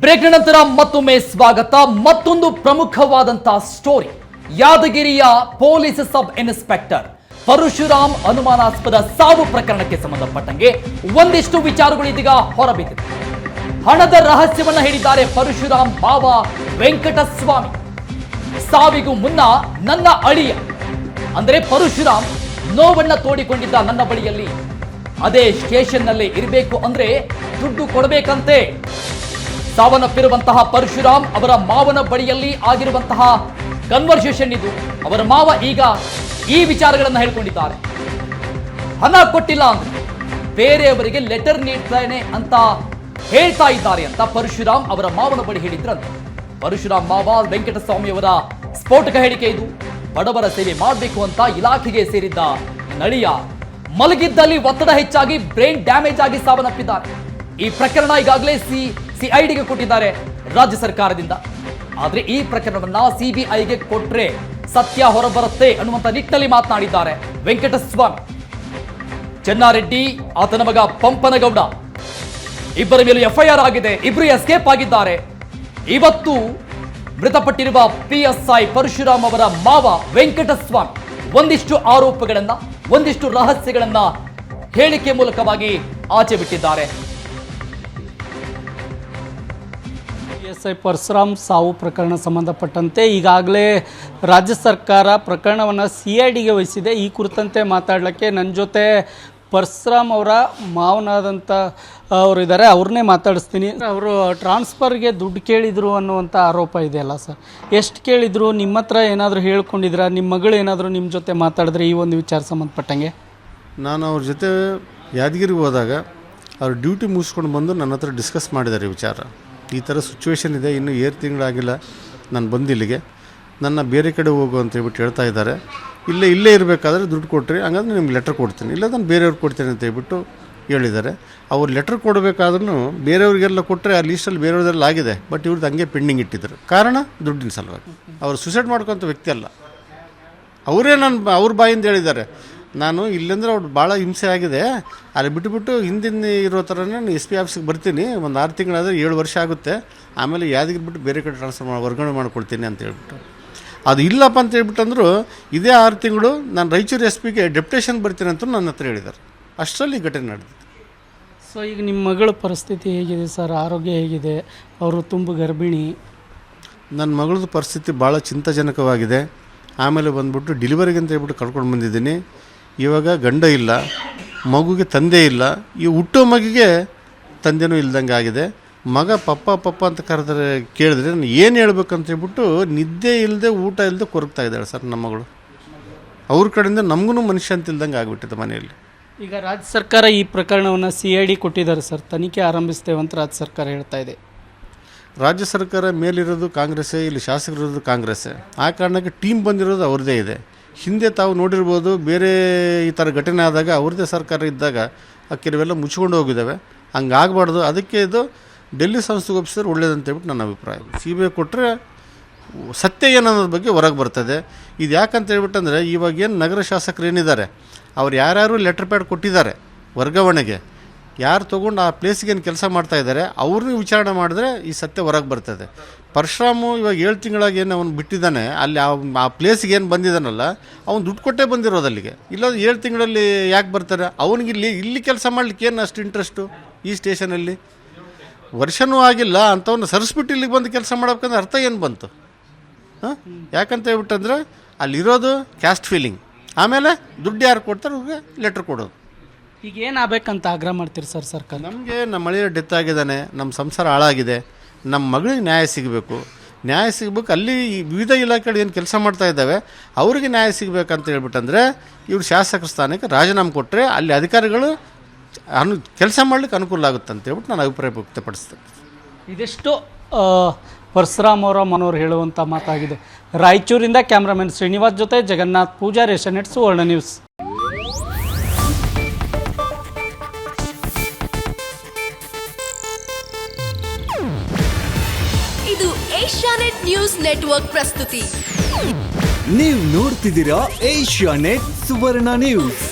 Break ನಂತರ ಮತ್ತೊಮ್ಮೆ ಸ್ವಾಗತ. ಮತ್ತೊಂದು ಪ್ರಮುಖವಾದಂತಹ ಸ್ಟೋರಿ. ಯಾದಗಿರಿಯ ಪೊಲೀಸ್ ಸಬ್ ಇನ್ಸ್ಪೆಕ್ಟರ್ ಪರಶುರಾಮ್ ಅನುಮಾನಾಸ್ಪದ ಸಾವು ಪ್ರಕರಣಕ್ಕೆ ಸಂಬಂಧಪಟ್ಟಂಗೆ ಒಂದಿಷ್ಟು ವಿಚಾರಗಳು ಇದೀಗ ಹೊರಬಿದ್ದಿದೆ. ಹಣದ ರಹಸ್ಯವನ್ನ ಹೇಳಿದ್ದಾರೆ ಪರಶುರಾಮ್ ಬಾವ ವೆಂಕಟಸ್ವಾಮಿ. ಸಾವಿಗೂ ಮುನ್ನ ನನ್ನ ಅಳಿಯ ಅಂದ್ರೆ ಪರಶುರಾಮ್ ನೋವನ್ನ ತೋಡಿಕೊಂಡಿದ್ದ ನನ್ನ ಬಳಿಯಲ್ಲಿ ಅದೇ ಸ್ಟೇಷನ್ನಲ್ಲೇ ಇರಬೇಕು ಅಂದ್ರೆ ದುಡ್ಡು ಕೊಡಬೇಕಂತೆ. ಸಾವನ್ನಪ್ಪಿರುವಂತಹ ಪರಶುರಾಮ್ ಅವರ ಮಾವನ ಬಳಿಯಲ್ಲಿ ಆಗಿರುವಂತಹ ಕನ್ವರ್ಸೇಷನ್ ಇದು. ಅವರ ಮಾವ ಈಗ ಈ ವಿಚಾರಗಳನ್ನು ಹೇಳ್ಕೊಂಡಿದ್ದಾರೆ. ಹಣ ಕೊಟ್ಟಿಲ್ಲ ಅಂದ್ರೆ ಬೇರೆಯವರಿಗೆ ಲೆಟರ್ ನೀಡ್ತಾನೆ ಅಂತ ಹೇಳ್ತಾ ಇದ್ದಾರೆ ಅಂತ ಪರಶುರಾಮ್ ಅವರ ಮಾವನ ಬಳಿ ಹೇಳಿದ್ರಂತೆ. ಪರಶುರಾಮ್ ಮಾವ ವೆಂಕಟಸ್ವಾಮಿ ಅವರ ಸ್ಫೋಟಕ ಹೇಳಿಕೆ ಇದು. ಬಡವರ ಸೇವೆ ಮಾಡಬೇಕು ಅಂತ ಇಲಾಖೆಗೆ ಸೇರಿದ್ದ ನಳಿಯ ಮಲಗಿದ್ದಲ್ಲಿ ಒತ್ತಡ ಹೆಚ್ಚಾಗಿ ಬ್ರೈನ್ ಡ್ಯಾಮೇಜ್ ಆಗಿ ಸಾವನ್ನಪ್ಪಿದ್ದಾರೆ. ಈ ಪ್ರಕರಣ ಈಗಾಗಲೇ ಸಿಐಡಿಗೆ ಕೊಟ್ಟಿದ್ದಾರೆ ರಾಜ್ಯ ಸರ್ಕಾರದಿಂದ. ಆದ್ರೆ ಈ ಪ್ರಕರಣವನ್ನ ಸಿಬಿಐಗೆ ಕೊಟ್ರೆ ಸತ್ಯ ಹೊರಬರುತ್ತೆ ಅನ್ನುವಂತ ನಿಟ್ಟಿನಲ್ಲಿ ಮಾತನಾಡಿದ್ದಾರೆ ವೆಂಕಟಸ್ವಾಮಿ. ಚೆನ್ನಾರೆಡ್ಡಿ, ಆತನ ಮಗ ಪಂಪನಗೌಡ ಇಬ್ಬರ ಮೇಲೂ ಎಫ್ಐಆರ್ ಆಗಿದೆ. ಇಬ್ಬರು ಎಸ್ಕೇಪ್ ಆಗಿದ್ದಾರೆ. ಇವತ್ತು ಮೃತಪಟ್ಟಿರುವ PSI ಪರಶುರಾಮ್ ಅವರ ಮಾವ ವೆಂಕಟಸ್ವಾಮಿ ಒಂದಿಷ್ಟು ಆರೋಪಗಳನ್ನ, ಒಂದಿಷ್ಟು ರಹಸ್ಯಗಳನ್ನ ಹೇಳಿಕೆ ಮೂಲಕವಾಗಿ ಆಚೆ ಬಿಟ್ಟಿದ್ದಾರೆ. PSI ಪರಶುರಾಮ್ ಸಾವು ಪ್ರಕರಣ ಸಂಬಂಧಪಟ್ಟಂತೆ ಈಗಾಗಲೇ ರಾಜ್ಯ ಸರ್ಕಾರ ಪ್ರಕರಣವನ್ನು CIDಗೆ ವಹಿಸಿದೆ. ಈ ಕುರಿತಂತೆ ಮಾತಾಡಲಿಕ್ಕೆ ನನ್ನ ಜೊತೆ ಪರಶುರಾಮ್ ಅವರ ಮಾವನಾದಂಥ ಅವರು ಇದ್ದಾರೆ. ಅವ್ರನ್ನೇ ಮಾತಾಡಿಸ್ತೀನಿ. ಅವರು ಟ್ರಾನ್ಸ್ಫರ್ಗೆ ದುಡ್ಡು ಕೇಳಿದರು ಅನ್ನುವಂಥ ಆರೋಪ ಇದೆಯಲ್ಲ ಸರ್, ಎಷ್ಟು ಕೇಳಿದರು? ನಿಮ್ಮ ಹತ್ರ ಏನಾದರೂ ಹೇಳ್ಕೊಂಡಿದ್ದೀರಾ? ನಿಮ್ಮ ಮಗಳು ಏನಾದರೂ ನಿಮ್ಮ ಜೊತೆ ಮಾತಾಡಿದ್ರೆ ಈ ಒಂದು ವಿಚಾರ ಸಂಬಂಧಪಟ್ಟಂಗೆ? ನಾನು ಅವ್ರ ಜೊತೆ ಯಾದಗಿರಿಗೆ ಹೋದಾಗ ಅವ್ರು ಡ್ಯೂಟಿ ಮುಗಿಸ್ಕೊಂಡು ಬಂದು ನನ್ನ ಹತ್ರ ಡಿಸ್ಕಸ್ ಮಾಡಿದ್ದಾರೆ. ವಿಚಾರ ಈ ಥರ ಸಿಚುವೇಶನ್ ಇದೆ, ಇನ್ನೂ 7 ತಿಂಗಳಾಗಿಲ್ಲ ನಾನು ಬಂದಿಲ್ಲಿಗೆ, ನನ್ನ ಬೇರೆ ಕಡೆ ಹೋಗು ಅಂತ ಹೇಳ್ಬಿಟ್ಟು ಹೇಳ್ತಾ ಇದ್ದಾರೆ. ಇಲ್ಲೇ ಇರಬೇಕಾದ್ರೆ ದುಡ್ಡು ಕೊಟ್ಟರೆ ಹಂಗಂದ್ರೆ ನಿಮ್ಗೆ ಲೆಟ್ರ್ ಕೊಡ್ತೀನಿ, ಇಲ್ಲ ನಾನು ಬೇರೆಯವ್ರಿಗೆ ಕೊಡ್ತೀನಿ ಅಂತ ಹೇಳ್ಬಿಟ್ಟು ಹೇಳಿದ್ದಾರೆ. ಅವ್ರು ಲೆಟ್ರ್ ಕೊಡಬೇಕಾದ್ರೂ ಬೇರೆಯವ್ರಿಗೆಲ್ಲ ಕೊಟ್ಟರೆ ಆ ಲೀಸ್ಟಲ್ಲಿ ಬೇರೆಯವ್ರದ್ದೆಲ್ಲ ಆಗಿದೆ, ಬಟ್ ಇವ್ರದ್ದು ಹಂಗೆ ಪೆಂಡಿಂಗ್ ಇಟ್ಟಿದ್ರು. ಕಾರಣ ದುಡ್ಡಿನ ಸಲುವಾಗಿ. ಅವರು ಸುಸೈಡ್ ಮಾಡ್ಕೊತ ವ್ಯಕ್ತಿ ಅಲ್ಲ, ಅವರೇ ಅವ್ರ ಬಾಯಿಂದ ಹೇಳಿದ್ದಾರೆ, ನಾನು ಇಲ್ಲೆಂದ್ರೆ ಅವ್ರು ಭಾಳ ಹಿಂಸೆ ಆಗಿದೆ, ಅಲ್ಲಿ ಬಿಟ್ಟುಬಿಟ್ಟು ಹಿಂದಿನ ಇರೋ ಥರನೇ ನಾನು SP ಆಫೀಸಿಗೆ ಬರ್ತೀನಿ, ಒಂದು 6 ತಿಂಗಳಾದರೆ 7 ವರ್ಷ ಆಗುತ್ತೆ, ಆಮೇಲೆ ಯಾದಗಿರಿ ಬಿಟ್ಟು ಬೇರೆ ಕಡೆ ಟ್ರಾನ್ಸ್ಫರ್ ವರ್ಗಾವಣೆ ಮಾಡ್ಕೊಡ್ತೀನಿ ಅಂತ ಹೇಳ್ಬಿಟ್ಟು. ಅದು ಇಲ್ಲಪ್ಪ ಅಂತ ಹೇಳ್ಬಿಟ್ಟು ಅಂದರು. ಇದೇ 6 ತಿಂಗಳು ನಾನು ರಾಯಚೂರು SPಗೆ ಡೆಪ್ಯುಟೇಷನ್ ಬರ್ತೀನಿ ಅಂತ ನನ್ನ ಹತ್ರ ಹೇಳಿದ್ದಾರೆ. ಅಷ್ಟರಲ್ಲಿ ಘಟನೆ ನಡೆದಿದೆ. ಸೊ ಈಗ ನಿಮ್ಮ ಮಗಳ ಪರಿಸ್ಥಿತಿ ಹೇಗಿದೆ ಸರ್? ಆರೋಗ್ಯ ಹೇಗಿದೆ? ಅವರು ತುಂಬ ಗರ್ಭಿಣಿ. ನನ್ನ ಮಗಳದ್ದು ಪರಿಸ್ಥಿತಿ ಭಾಳ ಚಿಂತಾಜನಕವಾಗಿದೆ. ಆಮೇಲೆ ಬಂದ್ಬಿಟ್ಟು ಡೆಲಿವರಿಗೆ ಅಂತ ಹೇಳ್ಬಿಟ್ಟು ಕರ್ಕೊಂಡು ಬಂದಿದ್ದೀನಿ. ಇವಾಗ ಗಂಡ ಇಲ್ಲ, ಮಗುಗೆ ತಂದೆ ಇಲ್ಲ, ಈ ಹುಟ್ಟೋ ಮಗಿಗೆ ತಂದೆನೂ ಇಲ್ದಂಗೆ ಆಗಿದೆ. ಮಗ ಪಪ್ಪ ಅಂತ ಕರೆದ್ರೆ ಕೇಳಿದ್ರೆ ನಾನು ಏನು ಹೇಳ್ಬೇಕಂತ ಹೇಳ್ಬಿಟ್ಟು ನಿದ್ದೆ ಇಲ್ಲದೆ ಊಟ ಇಲ್ಲದೆ ಕೊರಗ್ತಾ ಇದ್ದಾಳೆ ಸರ್ ನಮ್ಮ ಮಗಳು. ಅವ್ರ ಕಡೆಯಿಂದ ನಮಗೂ ಮನುಷ್ಯ ಅಂತ ಇಲ್ದಂಗೆ ಆಗಿಬಿಟ್ಟಿದೆ ಮನೆಯಲ್ಲಿ. ಈಗ ರಾಜ್ಯ ಸರ್ಕಾರ ಈ ಪ್ರಕರಣವನ್ನು CID ಕೊಟ್ಟಿದ್ದಾರೆ ಸರ್, ತನಿಖೆ ಆರಂಭಿಸ್ತೇವೆ ಅಂತ ರಾಜ್ಯ ಸರ್ಕಾರ ಹೇಳ್ತಾ ಇದೆ. ರಾಜ್ಯ ಸರ್ಕಾರ ಮೇಲಿರೋದು ಕಾಂಗ್ರೆಸ್ಸೇ, ಇಲ್ಲಿ ಶಾಸಕರಿರೋದು ಕಾಂಗ್ರೆಸ್ಸೇ. ಆ ಕಾರಣಕ್ಕೆ ಟೀಮ್ ಬಂದಿರೋದು ಅವ್ರದ್ದೇ ಇದೆ. ಹಿಂದೆ ತಾವು ನೋಡಿರ್ಬೋದು, ಬೇರೆ ಈ ಥರ ಘಟನೆ ಆದಾಗ ಅವ್ರದ್ದೇ ಸರ್ಕಾರ ಇದ್ದಾಗ ಆ ಕೆಲವೆಲ್ಲ ಮುಚ್ಕೊಂಡು ಹೋಗಿದ್ದಾವೆ. ಹಂಗಾಗಬಾರ್ದು. ಅದಕ್ಕೆ ಇದು ಡೆಲ್ಲಿ ಸಂಸ್ಥೆಗೆ ಒಪ್ಪಿಸಿದ್ರೆ ಒಳ್ಳೇದಂತ ಹೇಳ್ಬಿಟ್ಟು ನನ್ನ ಅಭಿಪ್ರಾಯ. CBI ಕೊಟ್ಟರೆ ಸತ್ಯ ಏನನ್ನೋದ್ರ ಬಗ್ಗೆ ಹೊರಗೆ ಬರ್ತದೆ. ಇದು ಯಾಕಂತ ಹೇಳ್ಬಿಟ್ಟಂದರೆ ಇವಾಗ ಏನು ನಗರ ಶಾಸಕರು ಏನಿದ್ದಾರೆ, ಅವ್ರು ಯಾರ್ಯಾರು ಲೆಟರ್ ಪ್ಯಾಡ್ ಕೊಟ್ಟಿದ್ದಾರೆ ವರ್ಗಾವಣೆಗೆ, ಯಾರು ತೊಗೊಂಡು ಆ ಪ್ಲೇಸಿಗೆ ಏನು ಕೆಲಸ ಮಾಡ್ತಾಯಿದ್ದಾರೆ ಅವ್ರನ್ನೂ ವಿಚಾರಣೆ ಮಾಡಿದ್ರೆ ಈ ಸತ್ಯ ಹೊರಗೆ ಬರ್ತದೆ. ಪರಶುರಾಮು ಇವಾಗ 7 ತಿಂಗಳಾಗಿ ಏನು ಅವನು ಬಿಟ್ಟಿದ್ದಾನೆ, ಅಲ್ಲಿ ಆ ಪ್ಲೇಸಿಗೆ ಏನು ಬಂದಿದ್ದಾನಲ್ಲ ಅವ್ನು ದುಡ್ಡು ಕೊಟ್ಟೇ ಬಂದಿರೋದು ಅಲ್ಲಿಗೆ. ಇಲ್ಲ 7 ತಿಂಗಳಲ್ಲಿ ಯಾಕೆ ಬರ್ತಾರೆ? ಅವನಿಗೆ ಇಲ್ಲಿ ಕೆಲಸ ಮಾಡ್ಲಿಕ್ಕೆ ಏನು ಅಷ್ಟು ಇಂಟ್ರೆಸ್ಟು ಈ ಸ್ಟೇಷನಲ್ಲಿ? ವರ್ಷವೂ ಆಗಿಲ್ಲ ಅಂಥವನ್ನ ಸರಿಸ್ಬಿಟ್ಟು ಇಲ್ಲಿಗೆ ಬಂದು ಕೆಲಸ ಮಾಡ್ಬೇಕಂದ್ರೆ ಅರ್ಥ ಏನು ಬಂತು? ಯಾಕಂತ ಹೇಳ್ಬಿಟ್ಟಂದ್ರೆ ಅಲ್ಲಿರೋದು ಕ್ಯಾಸ್ಟ್ ಫೀಲಿಂಗ್, ಆಮೇಲೆ ದುಡ್ಡು ಯಾರು ಕೊಡ್ತಾರೆ ಅವ್ರಿಗೆ ಲೆಟ್ರ್ ಕೊಡೋದು. ಈಗ ಏನಾಗಬೇಕಂತ ಆಗ್ರಹ ಮಾಡ್ತೀರಿ ಸರ್ ಸರ್ಕಾರ? ನಮಗೆ ನಮ್ಮ ಮಳೆಯ ಡೆತ್ ಆಗಿದ್ದಾನೆ, ನಮ್ಮ ಸಂಸಾರ ಹಾಳಾಗಿದೆ, ನಮ್ಮ ಮಗಳಿಗೆ ನ್ಯಾಯ ಸಿಗಬೇಕು. ನ್ಯಾಯ ಸಿಗಬೇಕು. ಅಲ್ಲಿ ವಿವಿಧ ಇಲಾಖೆಗಳು ಏನು ಕೆಲಸ ಮಾಡ್ತಾ ಇದ್ದಾವೆ ಅವರಿಗೆ ನ್ಯಾಯ ಸಿಗಬೇಕಂತ ಹೇಳ್ಬಿಟ್ಟಂದರೆ ಇವ್ರು ಶಾಸಕರ ಸ್ಥಾನಕ್ಕೆ ರಾಜೀನಾಮೆ ಕೊಟ್ಟರೆ ಅಲ್ಲಿ ಅಧಿಕಾರಿಗಳು ಕೆಲಸ ಮಾಡ್ಲಿಕ್ಕೆ ಅನುಕೂಲ ಆಗುತ್ತೆ ಅಂತ ಹೇಳ್ಬಿಟ್ಟು ನಾನು ಅಭಿಪ್ರಾಯ ವ್ಯಕ್ತಪಡಿಸ್ತೇನೆ. ಇದಿಷ್ಟು ಪರಶುರಾಮ್ ಅವರ ಮನೋರು ಹೇಳುವಂಥ ಮಾತಾಗಿದೆ. ರಾಯಚೂರಿಂದ ಕ್ಯಾಮ್ರಾಮನ್ ಶ್ರೀನಿವಾಸ್ ಜೊತೆ ಜಗನ್ನಾಥ್ ಪೂಜಾರಿ, ಏಷ್ಯಾನೆಟ್ ಸುವರ್ಣ ನ್ಯೂಸ್. ಇದು ಏಷ್ಯಾನೆಟ್ ನ್ಯೂಸ್ ನೆಟ್ವರ್ಕ್ ಪ್ರಸ್ತುತಿ. ನೀವು ನೋಡ್ತಿದ್ದೀರಾ ಏಷ್ಯಾನೆಟ್ ಸುವರ್ಣ ನ್ಯೂಸ್.